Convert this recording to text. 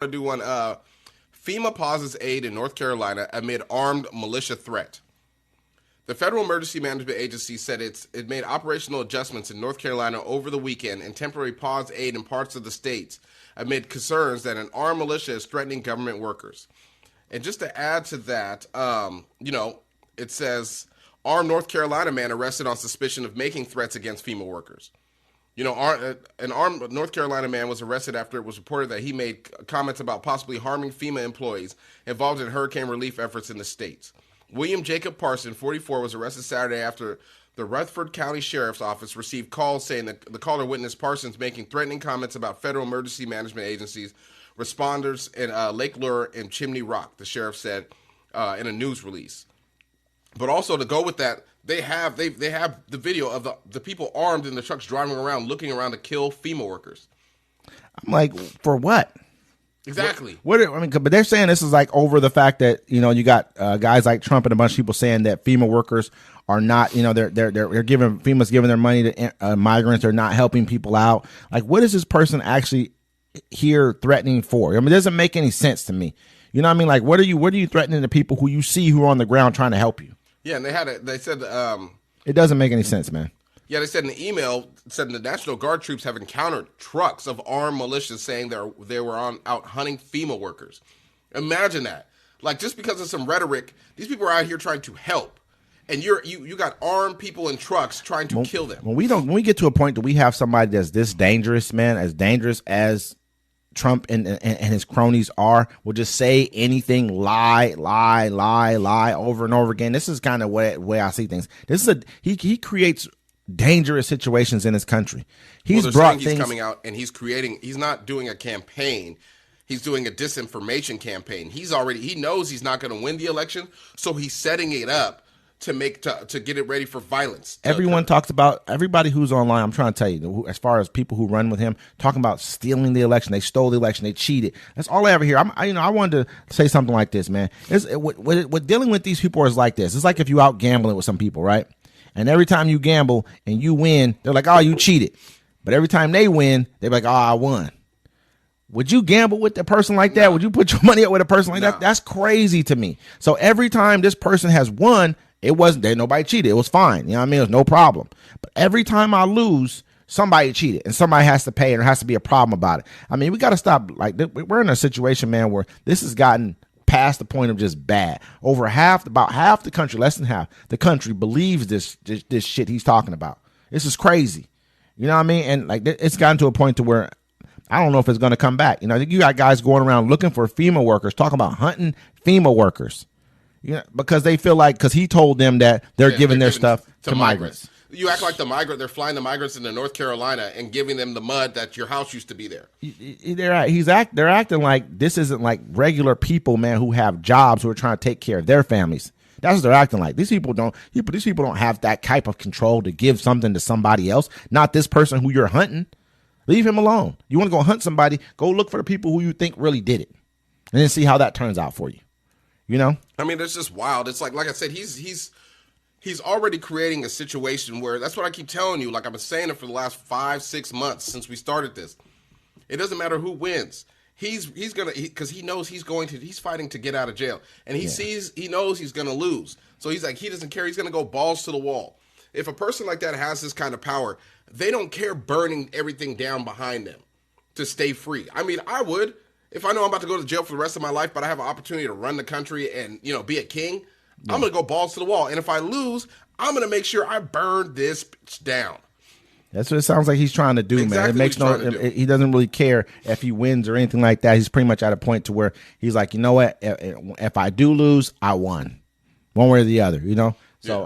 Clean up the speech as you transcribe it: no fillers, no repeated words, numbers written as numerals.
To do one. FEMA pauses aid in North Carolina amid armed militia threat. The Federal Emergency Management Agency said it made operational adjustments in North Carolina over the weekend and temporarily paused aid in parts of the states amid concerns that an armed militia is threatening government workers. And just to add to that, it says armed North Carolina man arrested on suspicion of making threats against FEMA workers. An armed North Carolina man was arrested after it was reported that he made comments about possibly harming FEMA employees involved in hurricane relief efforts in the states. William Jacob Parson, 44, was arrested Saturday after the Rutherford County Sheriff's Office received calls saying that the caller witnessed Parsons making threatening comments about federal emergency management agencies, responders in Lake Lure and Chimney Rock, the sheriff said in a news release. But also to go with that, they have the video of the people armed in the trucks driving around, looking around to kill FEMA workers. I'm like, for what? Exactly. But they're saying this is like over the fact that you got guys like Trump and a bunch of people saying that FEMA workers are not, they're giving FEMA's giving their money to migrants. They're not helping people out. Like, what is this person actually here threatening for? I mean, it doesn't make any sense to me. You know what I mean? Like, what are you threatening the people who you see who are on the ground trying to help you? Yeah, and they said it doesn't make any sense, man. Yeah, they said in the email, said the National Guard troops have encountered trucks of armed militias saying they were out hunting FEMA workers. Imagine that. Like, just because of some rhetoric, these people are out here trying to help. And you got armed people in trucks trying to kill them. When we get to a point that we have somebody that's this dangerous, man, as dangerous as Trump and his cronies will just say anything, lie over and over again. This is kind of way I see things. He creates dangerous situations in his country. He's coming out and he's not doing a campaign. He's doing a disinformation campaign. He knows he's not going to win the election, so he's setting it up to get it ready for violence. Everyone talks about, everybody who's online, I'm trying to tell you, as far as people who run with him, talking about stealing the election. They stole the election. They cheated. That's all I ever hear. I wanted to say something like this, man. What dealing with these people is like this. It's like if you out gambling with some people, right? And every time you gamble and you win, they're like, oh, you cheated. But every time they win, they're like, oh, I won. Would you gamble with a person like that? No. Would you put your money up with a person like that? That's crazy to me. So every time this person has won, nobody cheated. It was fine. You know what I mean? It was no problem. But every time I lose, somebody cheated and somebody has to pay and there has to be a problem about it. I mean, we got to stop. Like, we're in a situation, man, where this has gotten past the point of just bad. About half the country, less than half the country believes this shit he's talking about. This is crazy. You know what I mean? And like, it's gotten to a point to where I don't know if it's going to come back. I think you got guys going around looking for FEMA workers, talking about hunting FEMA workers. Because they feel like, because he told them that they're giving their stuff to migrants. You act like they're flying the migrants into North Carolina and giving them the mud that your house used to be there. They're acting like this isn't like regular people, man, who have jobs, who are trying to take care of their families. That's what they're acting like. These people don't have that type of control to give something to somebody else. Not this person who you're hunting. Leave him alone. You want to go hunt somebody, go look for the people who you think really did it, and then see how that turns out for you. I mean, it's just wild. It's like I said, he's already creating a situation where, that's what I keep telling you. Like, I've been saying it for the last 5-6 months since we started this. It doesn't matter who wins. He's gonna, because he knows he's fighting to get out of jail, and he knows he's gonna lose. So he's like, he doesn't care. He's gonna go balls to the wall. If a person like that has this kind of power, they don't care burning everything down behind them to stay free. I mean, I would. If I know I'm about to go to jail for the rest of my life, but I have an opportunity to run the country and, be a king, I'm going to go balls to the wall. And if I lose, I'm going to make sure I burn this bitch down. That's what it sounds like he's trying to do, exactly, man. He doesn't really care if he wins or anything like that. He's pretty much at a point to where he's like, you know what? If I do lose, I won. One way or the other, So,